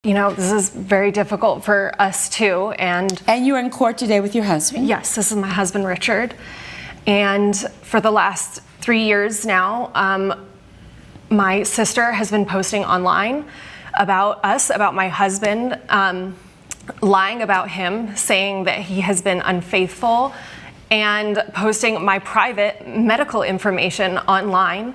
You know, this is very difficult for us too. And you're in court today with your husband? Yes, this is my husband, Richard. And for the last 3 years now, my sister has been posting online about us, about my husband, lying about him, saying that he has been unfaithful, and posting my private medical information online.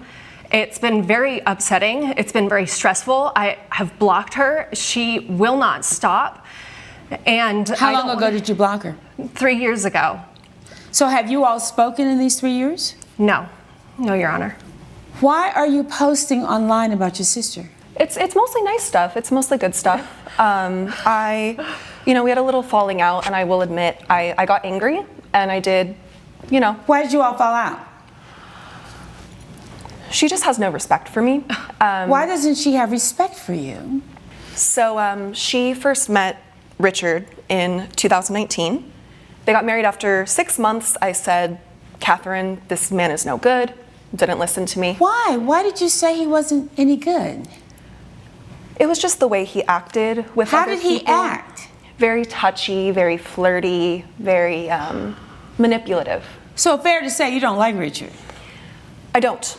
It's been very upsetting. It's been very stressful. I have blocked her. She will not stop. And how long ago did you block her? 3 years ago. So have you all spoken in these 3 years? No, Your Honor. Why are you posting online about your sister? It's mostly nice stuff. It's mostly good stuff. We had a little falling out, and I will admit I got angry, and I did, Why did you all fall out? She just has no respect for me. Why doesn't she have respect for you? So she first met Richard in 2019. They got married after 6 months. I said, Catherine, this man is no good. Didn't listen to me. Why? Why did you say he wasn't any good? It was just the way he acted with other people. How did he act? Very touchy, very flirty, very manipulative. So fair to say you don't like Richard? I don't.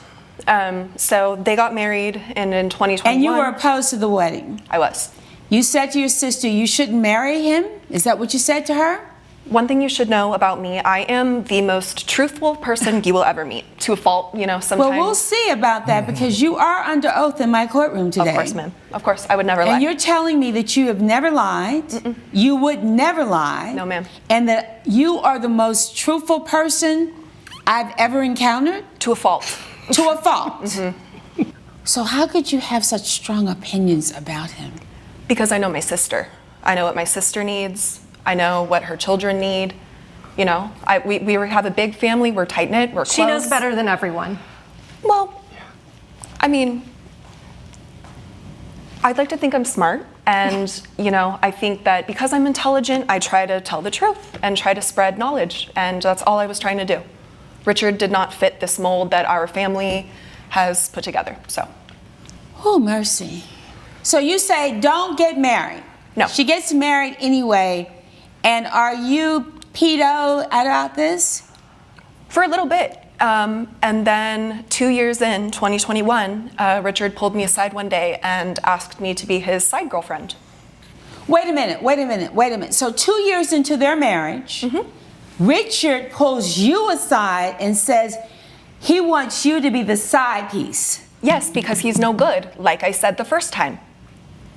So they got married, and in 2021... And you were opposed to the wedding? I was. You said to your sister you shouldn't marry him? Is that what you said to her? One thing you should know about me, I am the most truthful person you will ever meet. To a fault, sometimes. Well, we'll see about that, because you are under oath in my courtroom today. Of course, ma'am. Of course, I would never lie. And you're telling me that you have never lied. You would never lie. No, ma'am. And that you are the most truthful person I've ever encountered? To a fault. To a fault. So how could you have such strong opinions about him? Because I know my sister. I know what my sister needs. I know what her children need. We have a big family. We're tight-knit. We're close. She knows better than everyone. Well, I mean, I'd like to think I'm smart. And, I think that because I'm intelligent, I try to tell the truth and try to spread knowledge. And that's all I was trying to do. Richard did not fit this mold that our family has put together, so. Oh, mercy. So you say don't get married. No. She gets married anyway. And are you pedo about this? For a little bit. And then 2 years in, 2021, Richard pulled me aside one day and asked me to be his side girlfriend. Wait a minute. So 2 years into their marriage, Richard pulls you aside and says he wants you to be the side piece. Yes, because he's no good, like I said the first time.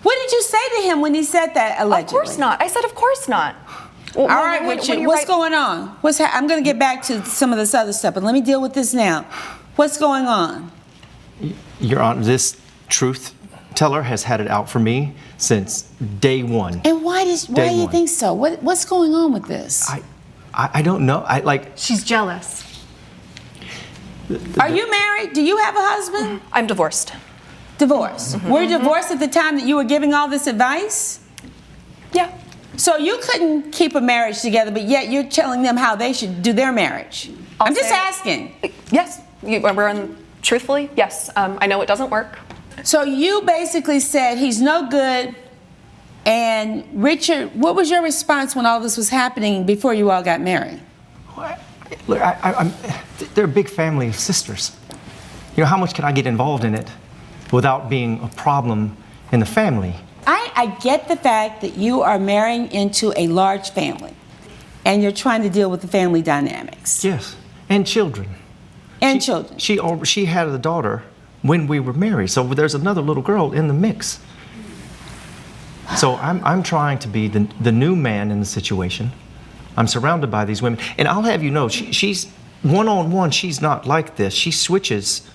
What did you say to him when he said that, allegedly? Of course not. I said, of course not. All right, Richard, what's going on? I'm going to get back to some of this other stuff, but let me deal with this now. What's going on? Your Honor, this truth teller has had it out for me since day one. And why do you think so? What's going on with this? I don't know. She's jealous. Are you married? Do you have a husband? I'm divorced. Divorced. Were you divorced at the time that you were giving all this advice? Yeah. So you couldn't keep a marriage together, but yet you're telling them how they should do their marriage. I'm just asking. Yes. Truthfully, yes. I know it doesn't work. So you basically said he's no good. And Richard, what was your response when all this was happening before you all got married? Look, they're a big family of sisters. How much can I get involved in it without being a problem in the family? I get the fact that you are marrying into a large family and you're trying to deal with the family dynamics. Yes, and children. And children. She had a daughter when we were married, so there's another little girl in the mix. So I'm trying to be the new man in the situation. I'm surrounded by these women. And I'll have you know, she's one-on-one, she's not like this. She switches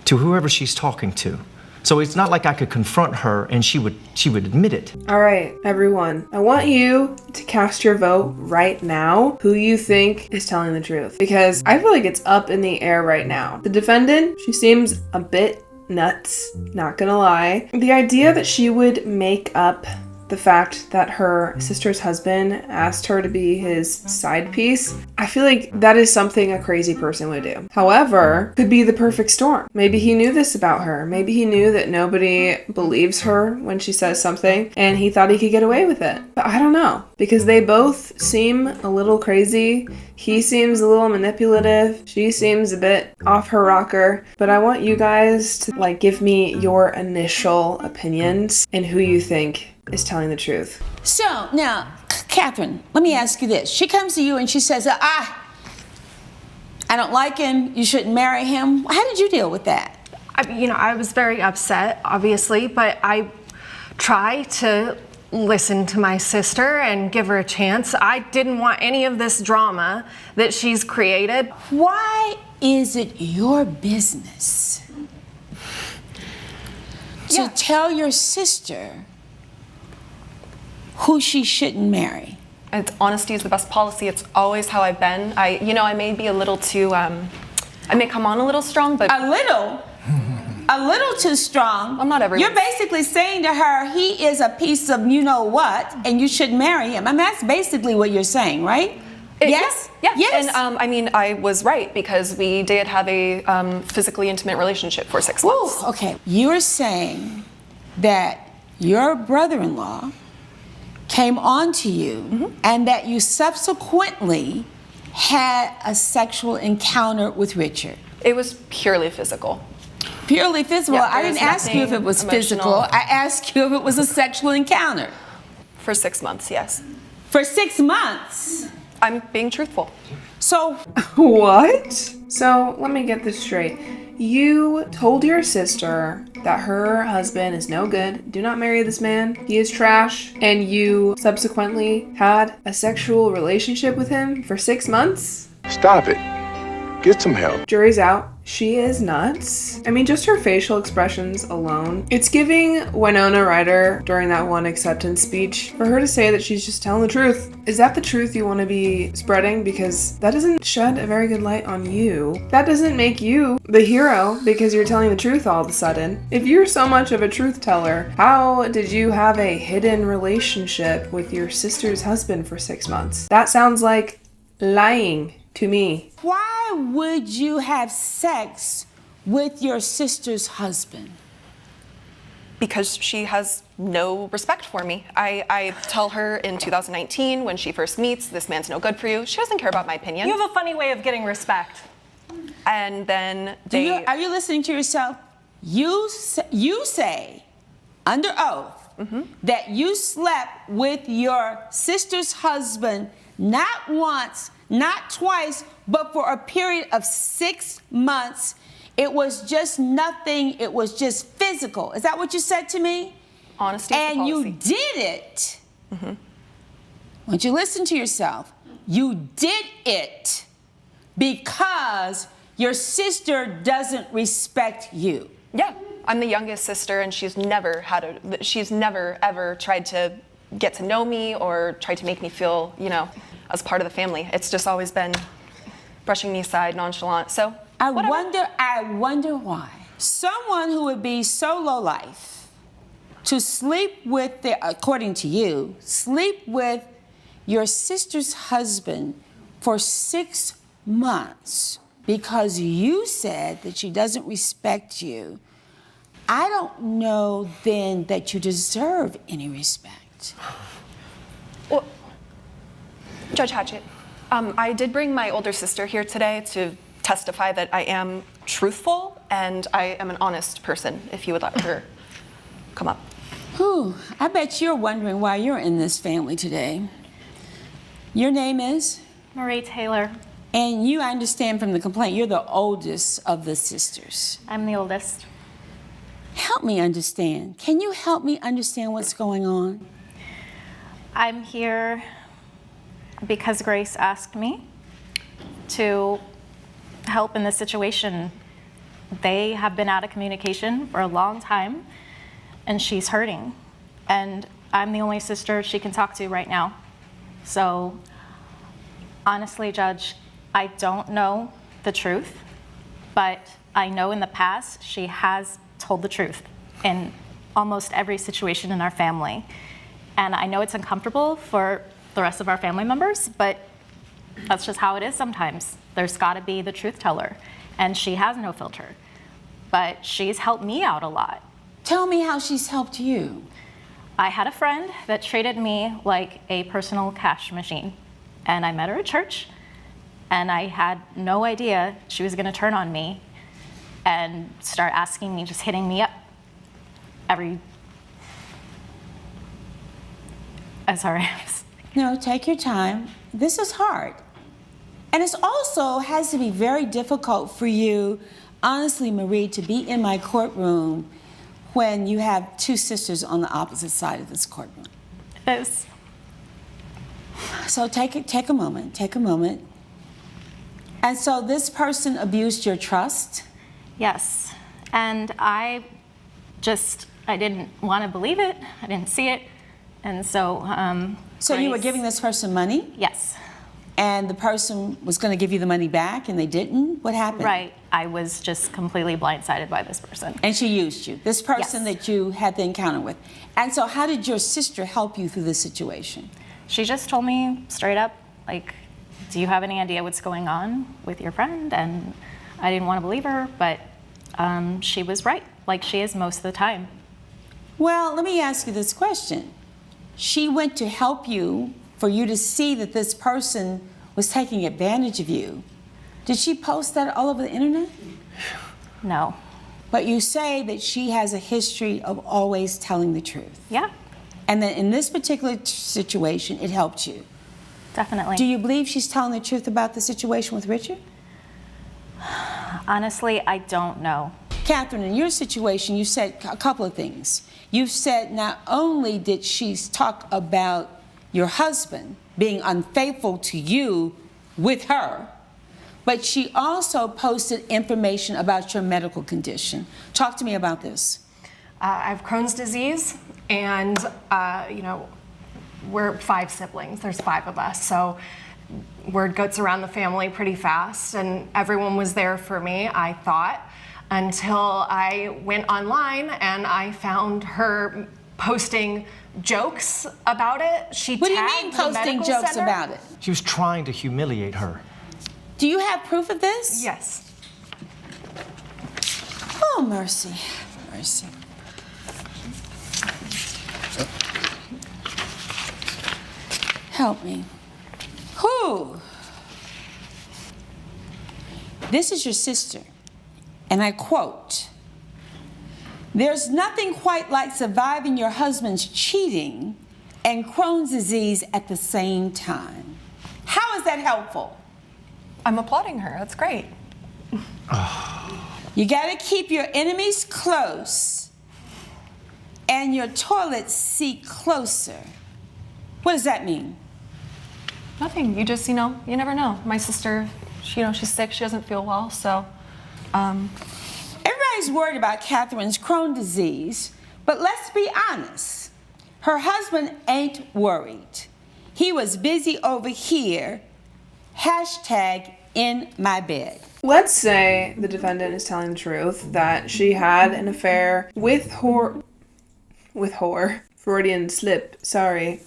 to whoever she's talking to. So it's not like I could confront her and she would admit it. All right, everyone. I want you to cast your vote right now who you think is telling the truth. Because I feel like it's up in the air right now. The defendant, she seems a bit nuts, not gonna lie. The idea that she would make up the fact that her sister's husband asked her to be his side piece, I feel like that is something a crazy person would do. However, could be the perfect storm. Maybe he knew this about her. Maybe he knew that nobody believes her when she says something and he thought he could get away with it. But I don't know, because they both seem a little crazy. He seems a little manipulative. She seems a bit off her rocker. But I want you guys to give me your initial opinions and who you think is telling the truth. So now, Catherine, let me ask you this. She comes to you and she says, I don't like him. You shouldn't marry him. How did you deal with that? I was very upset, obviously, but I try to listen to my sister and give her a chance. I didn't want any of this drama that she's created. Why is it your business to tell your sister who she shouldn't marry? Honesty is the best policy. It's always how I've been. I may be a little too, I may come on a little strong, but A little too strong. I'm not everyone. You're basically saying to her, he is a piece of you know what, and you should marry him. I mean, that's basically what you're saying, right? Yes? Yeah. Yes. And I was right, because we did have a physically intimate relationship for 6 months. Ooh, okay. You're saying that your brother-in-law came on to you and that you subsequently had a sexual encounter with Richard. It was purely physical. Purely physical. Yeah, I there didn't was ask you if it nothing was emotional. physical. I asked you if it was a sexual encounter. For 6 months, yes. For 6 months. I'm being truthful. So, What? So let me get this straight. You told your sister that her husband is no good. Do not marry this man. He is trash. And you subsequently had a sexual relationship with him for 6 months? Stop it. Get some help. Jury's out. She is nuts. I mean, just her facial expressions alone. It's giving Winona Ryder during that one acceptance speech for her to say that she's just telling the truth. Is that the truth you want to be spreading? Because that doesn't shed a very good light on you. That doesn't make you the hero because you're telling the truth all of a sudden. If you're so much of a truth teller, how did you have a hidden relationship with your sister's husband for 6 months? That sounds like lying to me. why would you have sex with your sister's husband? Because she has no respect for me. I tell her in 2019 when she first meets, this man's no good for you. She doesn't care about my opinion. You have a funny way of getting respect. And then they... Are you listening to yourself? You say under oath that you slept with your sister's husband not once, not twice, but for a period of 6 months. It was just nothing. It was just physical. Is that what you said to me? Honesty is the And policy. you did it. Once you listen to yourself, you did it because your sister doesn't respect you. Yeah, I'm the youngest sister, and she's never ever tried to get to know me or tried to make me feel, as part of the family. It's just always been brushing me aside, nonchalant. So I whatever. wonder why. Someone who would be so low life to sleep with according to you, sleep with your sister's husband for 6 months because you said that she doesn't respect you. I don't know then that you deserve any respect. Well, Judge Hatchett, I did bring my older sister here today to testify that I am truthful and I am an honest person, if you would like her come up. Whew, I bet you're wondering why you're in this family today. Your name is? Marie Taylor. And you, I understand from the complaint, you're the oldest of the sisters. I'm the oldest. Help me understand. Can you help me understand what's going on? I'm here because Grace asked me to help in this situation. They have been out of communication for a long time, and she's hurting. And I'm the only sister she can talk to right now. So, honestly, Judge, I don't know the truth, but I know in the past she has told the truth in almost every situation in our family. And I know it's uncomfortable for the rest of our family members, but That's just how it is sometimes. There's got to be the truth teller, and she has no filter. But she's helped me out a lot. Tell me how she's helped you. I had a friend that treated me like a personal cash machine, and I met her at church, and I had no idea she was going to turn on me and start asking me, just hitting me up sorry. No, take your time. This is hard. And it also has to be very difficult for you, honestly, Marie, to be in my courtroom when you have two sisters on the opposite side of this courtroom. It's, So take a moment. And so this person abused your trust? yes. And I didn't want to believe it. I didn't see it. And so, So you were Grace- giving this person money? Yes. And the person was going to give you the money back and they didn't? What happened? Right. I was just completely blindsided by this person. And she used you, this person Yes. that you had the encounter with. And so how did your sister help you through this situation? She just told me straight up, like, do you have any idea what's going on with your friend? And I didn't want to believe her, but she was right, like she is most of the time. Well, let me ask you this question. She went to help you for you to see that this person was taking advantage of you. Did she post that all over the internet? No. But you say that she has a history of always telling the truth. Yeah, And that in this particular situation, it helped you. definitely. Do you believe she's telling the truth about the situation with Richard? Honestly, I don't know. Catherine, in your situation, you said a couple of things. You said not only did she talk about your husband being unfaithful to you with her, but she also posted information about your medical condition. Talk to me about this. I have Crohn's disease, and we're 5 siblings. There's 5 of us, so word gets around the family pretty fast, and everyone was there for me, I thought, until I went online and I found her posting jokes about it. She What do you tagged mean the posting medical jokes center. about it? She was trying to humiliate her. Do you have proof of this? Yes. Oh, mercy, mercy. Help me. Who? This is your sister, and I quote, "There's nothing quite like surviving your husband's cheating and Crohn's disease at the same time." How is that helpful? I'm applauding her. That's great. You gotta keep your enemies close and your toilet seat closer. What does that mean? Nothing. You just, you never know. My sister, she's sick. She doesn't feel well. So, Everybody's worried about Catherine's Crohn's disease, but let's be honest. Her husband ain't worried. He was busy over here, #in my bed. Let's say the defendant is telling the truth that she had an affair with Freudian slip, sorry.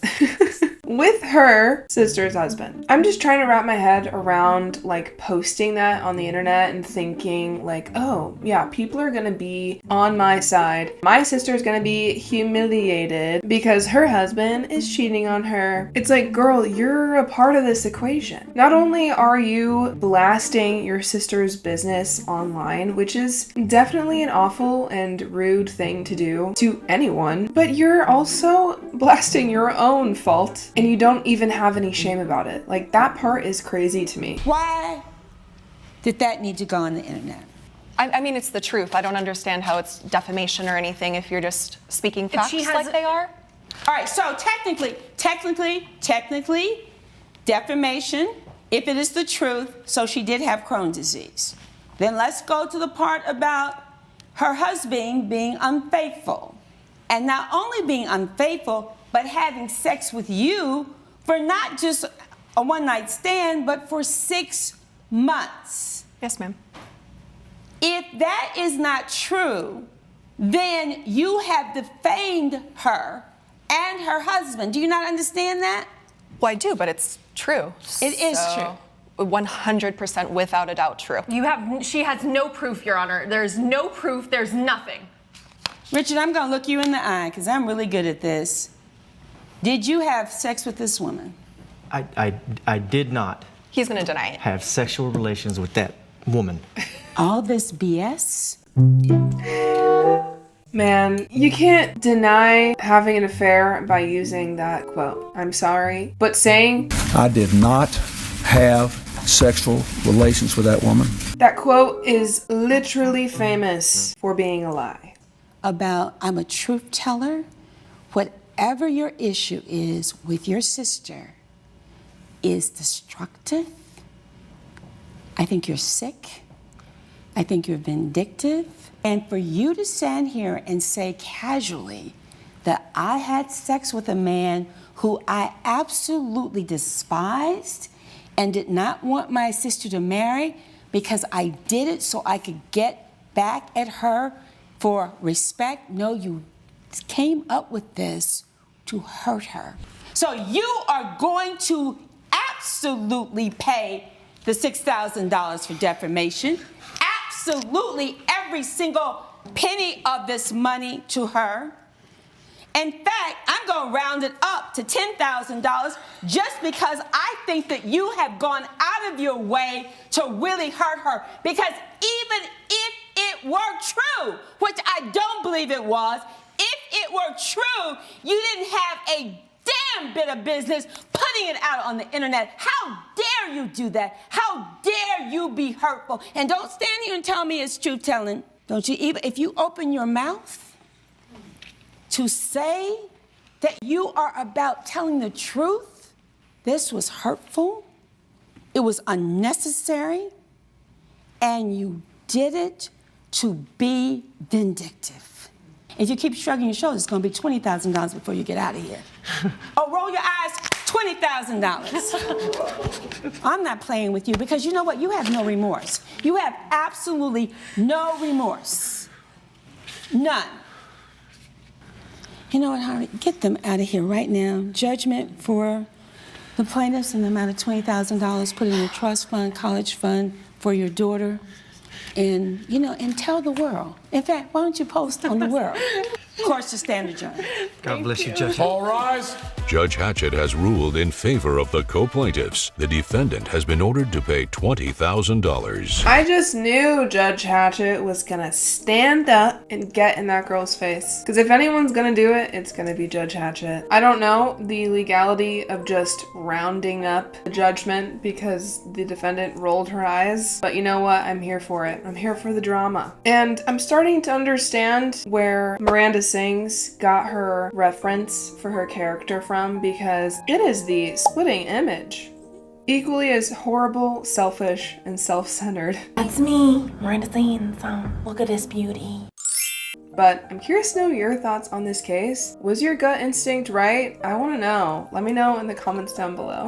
With her sister's husband. I'm just trying to wrap my head around like posting that on the internet and thinking like, oh yeah, people are gonna be on my side. My sister's gonna be humiliated because her husband is cheating on her. It's like, girl, you're a part of this equation. Not only are you blasting your sister's business online, which is definitely an awful and rude thing to do to anyone, but you're also blasting your own fault. And you don't even have any shame about it. Like, that part is crazy to me. Why did that need to go on the internet? I mean, it's the truth. I don't understand how it's defamation or anything if you're just speaking facts she has- like they are. All right, so technically, defamation, if it is the truth, so she did have Crohn's disease. Then let's go to the part about her husband being unfaithful. And not only being unfaithful, but having sex with you for not just a one-night stand, but for 6 months. Yes, ma'am. If that is not true, then you have defamed her and her husband. Do you not understand that? Well, I do, but it's true. It is true. 100% without a doubt true. She has no proof, Your Honor. There's no proof, there's nothing. Richard, I'm gonna look you in the eye because I'm really good at this. Did you have sex with this woman? I did not He's going to deny it. have sexual relations with that woman. All this BS? Man, you can't deny having an affair by using that quote. I'm sorry. But saying I did not have sexual relations with that woman. that quote is literally famous for being a lie. About I'm a truth teller? Whatever your issue is with your sister is destructive. I think you're sick. I think you're vindictive. And for you to stand here and say casually that I had sex with a man who I absolutely despised and did not want my sister to marry because I did it so I could get back at her for respect. No, you came up with this to hurt her. So you are going to absolutely pay the $6,000 for defamation. Absolutely every single penny of this money to her. In fact, I'm going to round it up to $10,000 just because I think that you have gone out of your way to really hurt her. Because even if it were true, which I don't believe it was, if it were true, you didn't have a damn bit of business putting it out on the internet. How dare you do that? How dare you be hurtful? And don't stand here and tell me it's truth telling. Don't you even, if you open your mouth to say that you are about telling the truth, this was hurtful, it was unnecessary, and you did it to be vindictive. If you keep shrugging your shoulders, it's going to be $20,000 before you get out of here. Oh, roll your eyes, $20,000. I'm not playing with you because you know what? You have no remorse. You have absolutely no remorse. None. You know what, Harvey? Get them out of here right now. Judgment for the plaintiffs in the amount of $20,000 put in a trust fund, college fund for your daughter. And, you know, and tell the world. In fact, why don't you post on the world? Of course, to stand adjourned. God bless you, Judge. All rise. Judge Hatchett has ruled in favor of the co-plaintiffs. The defendant has been ordered to pay $20,000. I just knew Judge Hatchett was gonna stand up and get in that girl's face. Because if anyone's gonna do it, it's gonna be Judge Hatchett. I don't know the legality of just rounding up the judgment because the defendant rolled her eyes. But you know what? I'm here for it. I'm here for the drama. And I'm starting to understand where Miranda Sings got her reference for her character from, because it is the splitting image. Equally as horrible, selfish, and self-centered. It's me, Miranda Sings. Look at this beauty. But I'm curious to know your thoughts on this case. Was your gut instinct right? I want to know. Let me know in the comments down below.